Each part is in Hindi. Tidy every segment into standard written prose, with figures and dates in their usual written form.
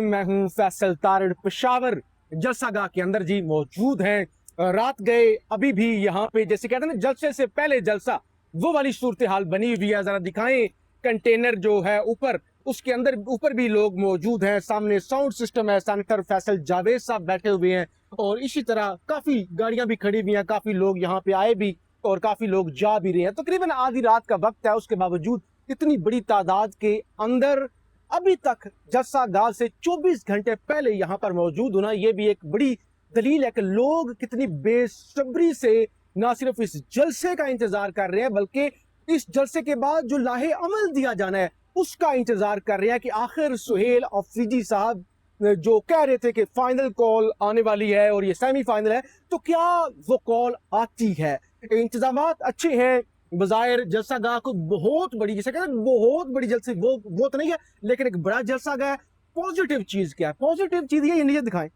मैं हूं फैसल तारड़ पेशावर जलसागाह के अंदर जी मौजूद हैं। रात गए अभी भी यहाँ पे जैसे कहते हैं ना जलसे से पहले जलसा, वो वाली सूरत हाल बनी हुई है। जरा दिखाएं कंटेनर जो है ऊपर, उसके अंदर ऊपर भी लोग मौजूद हैं। सामने साउंड सिस्टम है, सेनेटर फैसल जावेद साहब बैठे हुए हैं और इसी तरह काफी गाड़ियां भी खड़ी हुई हैं, काफी लोग यहाँ पे आए भी और काफी लोग जा भी रहे हैं। तकरीबन आधी रात का वक्त है, उसके बावजूद इतनी बड़ी तादाद के अंदर अभी तक जलसागाह से 24 घंटे पहले यहाँ पर मौजूद होना, ये भी एक बड़ी दलील है कि लोग कितनी बेसब्री से ना सिर्फ इस जलसे का इंतजार कर रहे हैं बल्कि इस जलसे के बाद जो लाहे अमल दिया जाना है उसका इंतजार कर रहे हैं कि आखिर सुहेल अफरीदी साहब जो कह रहे थे कि फाइनल कॉल आने वाली है और ये सेमीफाइनल है, तो क्या वो कॉल आती है। इंतजाम अच्छे हैं, बजायर जलसागाह को बहुत बड़ी, जैसे कहते हैं बहुत बड़ी जलसे, वो तो नहीं है लेकिन एक बड़ा जलसागाह है। पॉजिटिव चीज क्या है? पॉजिटिव चीज ये नीचे दिखाएं,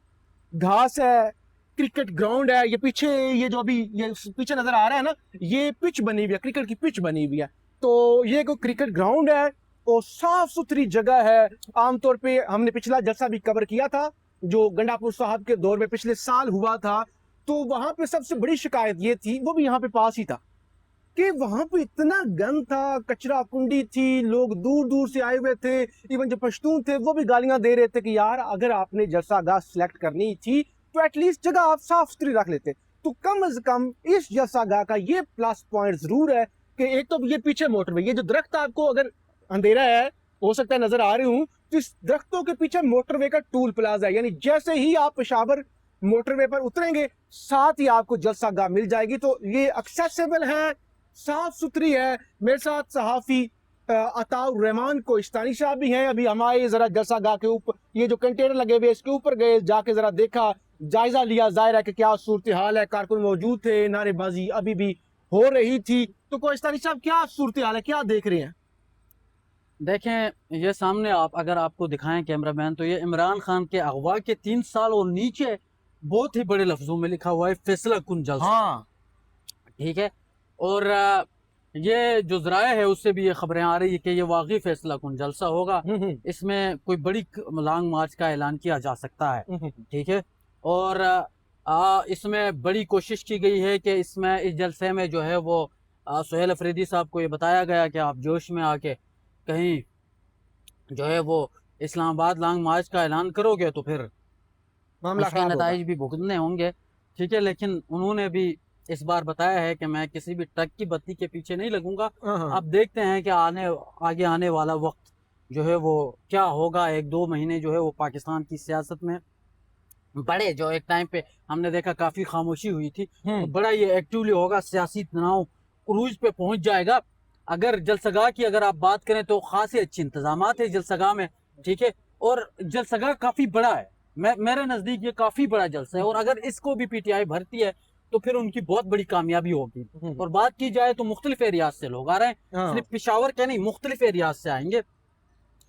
घास है, क्रिकेट ग्राउंड है। ये पीछे ये जो अभी ये पीछे नजर आ रहा है ना, ये पिच बनी हुई है, क्रिकेट की पिच बनी हुई है। तो ये कोई क्रिकेट ग्राउंड है और साफ सुथरी जगह है। आमतौर पे हमने पिछला जलसा भी कवर किया था जो गंडापुर साहब के दौर में पिछले साल हुआ था, तो वहां पे सबसे बड़ी शिकायत ये थी, वो भी यहाँ पे पास ही था, कि वहां पे इतना गंद था, कचरा कुंडी थी, लोग दूर दूर से आए हुए थे। इवन जो पश्तून थे वो भी गालियां दे रहे थे कि यार अगर आपने जलसागाह सिलेक्ट करनी थी तो एटलीस्ट जगह आप साफ सुथरी रख लेते। तो कम से कम इस जलसागाह का ये प्लस पॉइंट जरूर है कि एक तो ये पीछे मोटरवे, ये जो दरख्त आपको अगर अंधेरा है हो सकता है नजर आ रही हूँ, तो इस दरख्तों के पीछे मोटरवे का टूल प्लाजा है, यानी जैसे ही आप पेशावर मोटरवे पर उतरेंगे साथ ही आपको जलसागाह मिल जाएगी। तो ये एक्सेसिबल है, साफ सुथरी है। मेरे साथ सहाफी अताउर रहमान कोहिस्तानी साहब भी हैं। अभी हमारे जरा जलसागाह के ऊपर ये जो कंटेनर लगे हुए इसके ऊपर गए, जाके जरा देखा, जायजा लिया, जाहिर है कि क्या सूरत हाल है। कारकुन मौजूद थे, नारेबाजी अभी भी हो रही थी। तो कोहिस्तानी साहब क्या सूरत हाल है, क्या देख रहे हैं? देखें ये सामने आप अगर आपको दिखाएं कैमरामैन, तो ये इमरान खान के अगवा के 3 साल और नीचे बहुत ही बड़े लफ्जों में लिखा हुआ है फैसला कुन जलसा। हाँ ठीक है। और ये जो जराए है उससे भी ये खबरें आ रही है कि ये वाकई फैसला कुन जलसा होगा। इसमें कोई बड़ी लॉन्ग मार्च का ऐलान किया जा सकता है। ठीक है। और इसमें बड़ी कोशिश की गई है कि इसमें इस जलसे में जो है वो सुहेल अफरीदी साहब को ये बताया गया कि आप जोश में आके कहीं जो है वो इस्लामाबाद लॉन्ग मार्च का ऐलान करोगे तो फिर मामला उसके खराब होगा। नताइज भी भुगतने होंगे। ठीक है। लेकिन उन्होंने भी इस बार बताया है कि मैं किसी भी ट्रक की बत्ती के पीछे नहीं लगूंगा। अब देखते हैं कि आगे आने वाला वक्त जो है वो क्या होगा। 1-2 महीने जो है वो पाकिस्तान की सियासत में बड़े, जो एक टाइम पे हमने देखा काफी खामोशी हुई थी, तो बड़ा ये एक्टिवली होगा, सियासी तनाव उरूज पे पहुंच जाएगा। अगर जलसगाह की अगर आप बात करें तो खासी अच्छी इंतजाम है जलसगाह में। ठीक है। और जलसगाह काफी बड़ा है, मेरे नजदीक ये काफी बड़ा जलसा है और अगर इसको भी पीटीआई भरती है तो फिर उनकी बहुत बड़ी कामयाबी होगी। और बात की जाए तो मुख्तलिफ एरियाज से लोग आ रहे हैं, सिर्फ पिशावर के नहीं, मुख्तलिफ एरियाज से आएंगे,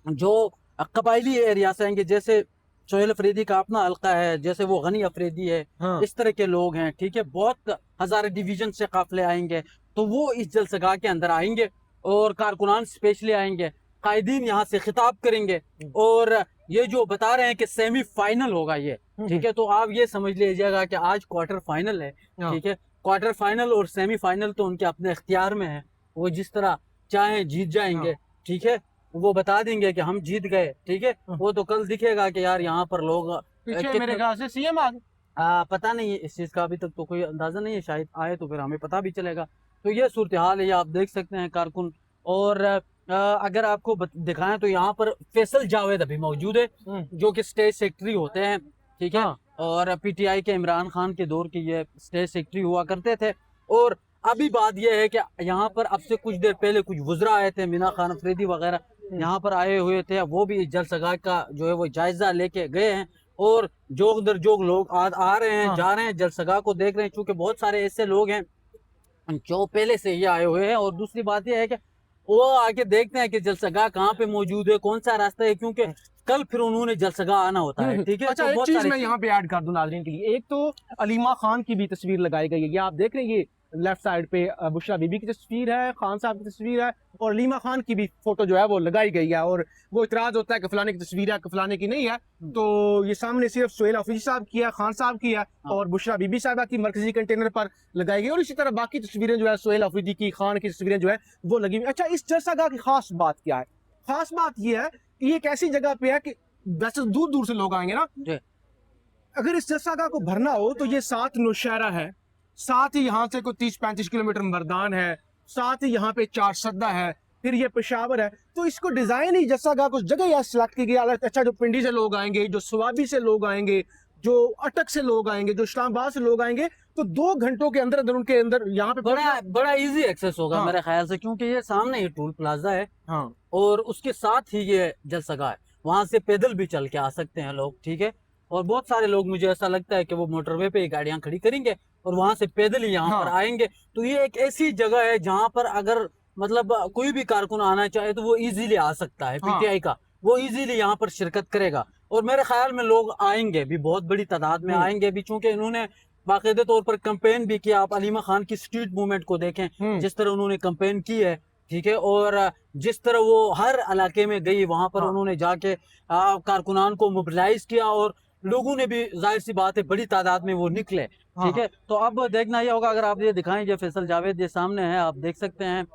जो कबायली एरिया से आएंगे। जैसे सोहेल अफरीदी का अपना हल्का है, जैसे वो गनी अफरीदी है, इस तरह के लोग हैं। ठीक है। बहुत हजारे डिवीजन से काफिले आएंगे, तो वो इस जलसगाह के अंदर आएंगे और कारकुनान स्पेशली आएंगे, कायदीन यहाँ से खिताब करेंगे और ये जो बता रहे हैं कि सेमीफाइनल होगा ये। ठीक है। तो आप ये समझ लीजिएगा कि आज क्वार्टर फाइनल है। ठीक है। क्वार्टर फाइनल और सेमीफाइनल तो उनके अपने इख्तियार में है, वो जिस तरह चाहे जीत जाएंगे। ठीक है। वो बता देंगे कि हम जीत गए। ठीक है। वो तो कल दिखेगा कि यार यहाँ पर लोग मेरे ख्याल से सीएम आ गए। पता नहीं है इस चीज का, अभी तक तो कोई अंदाजा नहीं है, शायद आए तो फिर हमें पता भी चलेगा। तो ये सूरत हाल है, ये आप देख सकते हैं कारकुन। और अगर आपको दिखाएं तो यहाँ पर फैसल जावेद अभी मौजूद है, जो कि स्टेट सेक्रेटरी होते हैं। ठीक है। और पीटीआई के इमरान खान के दौर के ये स्टेट सेक्रेटरी हुआ करते थे। और अभी बात यह है कि यहाँ पर अब से कुछ देर पहले कुछ वुज़रा आए थे, मीना खान अफरीदी वगैरह यहाँ पर आए हुए थे, वो भी जलसगाह का जो है वो जायजा लेके गए हैं और जोग दर जोग लोग आ रहे हैं, जा रहे हैं, जलसगाह को देख रहे हैं, क्योंकि बहुत सारे ऐसे लोग हैं जो पहले से ही आए हुए हैं। और दूसरी बात यह है कि वो आके देखते हैं कि जलसगाह कहाँ पे मौजूद है, कौन सा रास्ता है, क्योंकि कल फिर उन्होंने जलसगाह आना होता है। ठीक है। अच्छा, तो एक बहुत चीज सारी मैं यहाँ पे ऐड कर दूं नाज़रीन के लिए। एक तो अलीमा खान की भी तस्वीर लगाई गई है, ये आप देख रहे हैं, ये लेफ्ट साइड पे बुशरा बीबी की तस्वीर है, खान साहब की तस्वीर है और लीमा खान की भी फोटो जो है वो लगाई गई है। और वो इतराज होता है कि फलाने की तस्वीर है, कि फलाने की नहीं है। तो ये सामने सिर्फ सुहेल हफीज साहब की है, खान साहब की है और बुशरा बीबी साहबा की मरकजी कंटेनर पर लगाई गई। और इसी तरह बाकी तस्वीरें जो है सुहेल हफीजी की, खान की तस्वीरें जो है वो लगी हुई। अच्छा, इस जलसागाह की खास बात क्या है? खास बात ये है कि ये एक ऐसी जगह पे है कि वैसे दूर दूर से लोग आएंगे ना, अगर इस जलसागाह को भरना हो तो ये 7 नौशहरा है, साथ ही यहाँ से कोई 30-35 किलोमीटर मर्दान है, साथ ही यहाँ पे 4 सद्दा है, फिर ये पेशावर है। तो इसको डिजाइन ही जलसागाह को जगह यह सिलेक्ट की गई। अच्छा, जो पिंडी से लोग आएंगे, जो स्वाबी से लोग आएंगे, जो अटक से लोग आएंगे, जो इस्लामाबाद से लोग आएंगे, तो 2 घंटों के अंदर अंदर उनके अंदर यहाँ पे बड़ा इजी एक्सेस होगा। हाँ। मेरे ख्याल से, क्योंकि ये सामने ही टूल प्लाजा है। हाँ। और उसके साथ ही ये जलसगाह है, वहां से पैदल भी चल के आ सकते हैं लोग, ठीक है। और बहुत सारे लोग, मुझे ऐसा लगता है कि वो मोटरवे पे गाड़ियां खड़ी करेंगे और वहां से पैदल ही यहाँ पर आएंगे। तो ये एक ऐसी जगह है जहाँ पर अगर मतलब कोई भी कारकुन आना चाहे तो वो इजीली आ सकता है। पीटीआई का वो इजीली यहाँ पर शिरकत करेगा और मेरे ख्याल में लोग आएंगे भी, बहुत बड़ी तादाद में आएंगे भी, चूंकि इन्होंने बाकायदे तौर पर कैंपेन भी किया। आप अलीमा खान की स्ट्रीट मूवमेंट को देखें, जिस तरह उन्होंने कैंपेन की है, ठीक है। और जिस तरह वो हर इलाके में गई, वहां पर उन्होंने जाके कारकुनान को मोबिलाइज किया और लोगों ने भी, जाहिर सी बात है, बड़ी तादाद में वो निकले, ठीक है। तो अब देखना ये होगा, अगर आप ये दिखाएं, जो फैसल जावेद ये सामने है, आप देख सकते हैं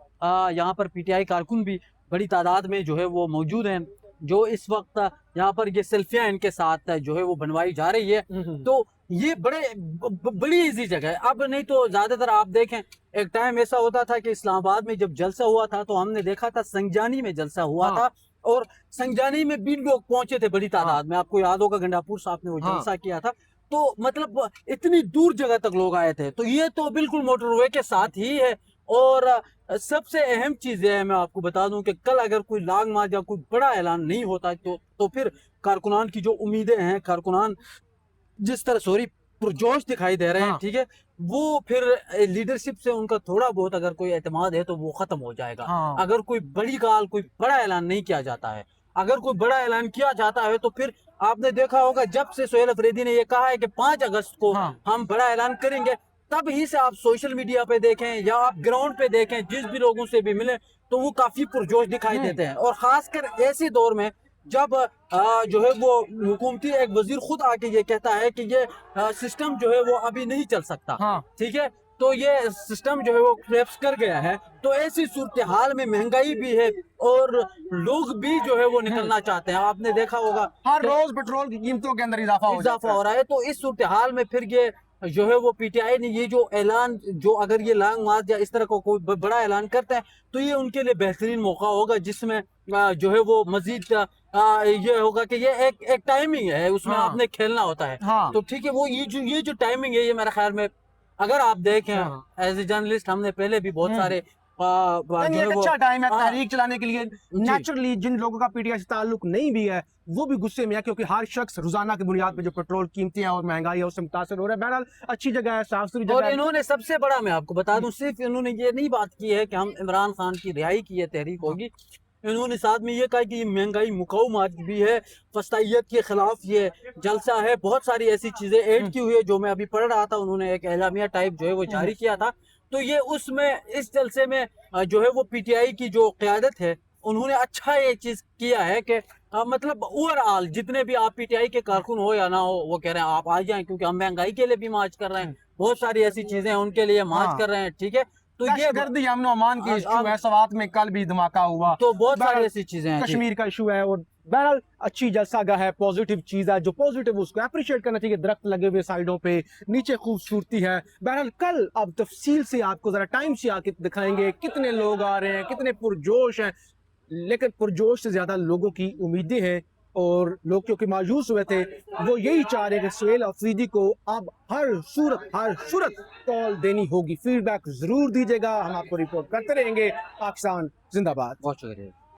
यहाँ पर पीटीआई कारकुन भी बड़ी तादाद में जो है वो मौजूद हैं, जो इस वक्त यहाँ पर ये सेल्फियां इनके साथ जो है वो बनवाई जा रही है। तो ये बड़ी इजी जगह है। अब नहीं तो ज्यादातर आप देखें, एक टाइम ऐसा होता था कि इस्लामाबाद में जब जलसा हुआ था तो हमने देखा था संजानी में जलसा हुआ था और संजानी में भी लोग पहुंचे थे बड़ी तादाद में। आपको याद होगा गंडापुर साहब ने वो जलसा किया था, तो मतलब इतनी दूर जगह तक लोग आए थे। तो ये तो बिल्कुल मोटरवे के साथ ही है। और सबसे अहम चीज है, मैं आपको बता दूं कि कल अगर कोई लॉन्ग मार्च या कोई बड़ा ऐलान नहीं होता तो फिर कारकुनान की जो उम्मीदें हैं, कारकुनान जिस तरह पुरजोश दिखाई दे रहे हैं, ठीक है, वो फिर लीडरशिप से उनका थोड़ा बहुत अगर कोई एतमाद है तो वो खत्म हो जाएगा। अगर कोई कोई बड़ा ऐलान नहीं किया जाता है, अगर कोई बड़ा ऐलान किया जाता है तो फिर आपने देखा होगा, जब से सुहेल अफरीदी ने ये कहा है कि 5 अगस्त को हम बड़ा ऐलान करेंगे, तब ही से आप सोशल मीडिया पे देखें या आप ग्राउंड पे देखें, जिस भी लोगों से भी मिले, तो वो काफी पुरजोश दिखाई देते हैं। और खासकर ऐसे दौर में जब जो है वो हुकूमती एक वजीर खुद आके ये कहता है कि ये सिस्टम जो है वो अभी नहीं चल सकता, ठीक है, तो ये सिस्टम जो है वो क्रेप्स कर गया है। तो ऐसी सूरत हाल में महंगाई भी है और लोग भी जो है वो निकलना चाहते हैं। आपने देखा होगा हर रोज पेट्रोल की कीमतों के अंदर इजाफा हो रहा है। तो इस सूरत हाल में फिर ये जो है वो पीटीआई ने ये जो ऐलान, जो अगर ये लॉन्ग मार्च या इस तरह का कोई बड़ा ऐलान करता है तो ये उनके लिए बेहतरीन मौका होगा, जिसमें जो है वो मजीद ये होगा कि ये एक टाइमिंग है, उसमें आपने खेलना होता है। तो ठीक है, वो ये जो टाइमिंग है, ये मेरे ख्याल में अगर आप देखें एज ए जर्नलिस्ट, हमने पहले भी बहुत सारे एक अच्छा टाइम है तहरीक चलाने के लिए। नेचुरली जिन लोगों का पीटीआई से ताल्लुक नहीं भी है वो भी गुस्से में है, क्योंकि हर शख्स रोजाना की बुनियाद पे जो पेट्रोल कीमतें और महंगाई है उससे मुतासर हो रहा है। बहरहाल अच्छी जगह है, साफ सुथरी जगह और है। इन्होंने सबसे बड़ा, मैं आपको बता दूं, सिर्फ इन्होंने ये नहीं बात की है कि हम इमरान खान की रिहाई की ये तहरीक होगी, इन्होंने साथ में ये कहा कि ये महंगाई मुकाऊ मार्च भी है, फस्तायत के खिलाफ ये जलसा है, बहुत सारी ऐसी चीजें ऐड की हुई है जो मैं अभी पढ़ रहा था। उन्होंने एक एलामिया टाइप जो है वो जारी किया था। तो ये उसमें इस जलसे में जो है वो पीटीआई की जो क़यादत है, उन्होंने अच्छा ये चीज किया है कि मतलब ओवरऑल जितने भी आप पीटीआई के कारकुन हो या ना हो, वो कह रहे हैं आप आ जाएं, क्योंकि हम महंगाई के लिए भी मार्च कर रहे हैं, बहुत सारी ऐसी चीजें हैं उनके लिए मार्च कर रहे हैं, ठीक है। तो ये गर्दी अमन अमान की इशू है, सवात में कल भी धमाका हुआ, तो बहुत सारी ऐसी चीजें हैं, कश्मीर का इशू है। और बहरहाल अच्छी जलसागाह है, पॉजिटिव चीज है, जो पॉजिटिव उसको अप्रिशिएट करना चाहिए। दरख्त लगे हुए साइडों पे, नीचे खूबसूरती है। बहरहाल कल अब तफसील से आपको जरा टाइम से आके दिखाएंगे कितने लोग आ रहे हैं, कितने पुरजोश हैं। लेकिन पुरजोश से ज्यादा लोगों की उम्मीदें हैं और लोग क्योंकि मायूस हुए थे, वो यही चाह रहे कि सुहेल अफरीदी को अब हर सूरत कॉल देनी होगी। फीडबैक जरूर दीजिएगा, हम आपको रिपोर्ट करते रहेंगे। पाकिस्तान जिंदाबाद। बहुत शुक्रिया।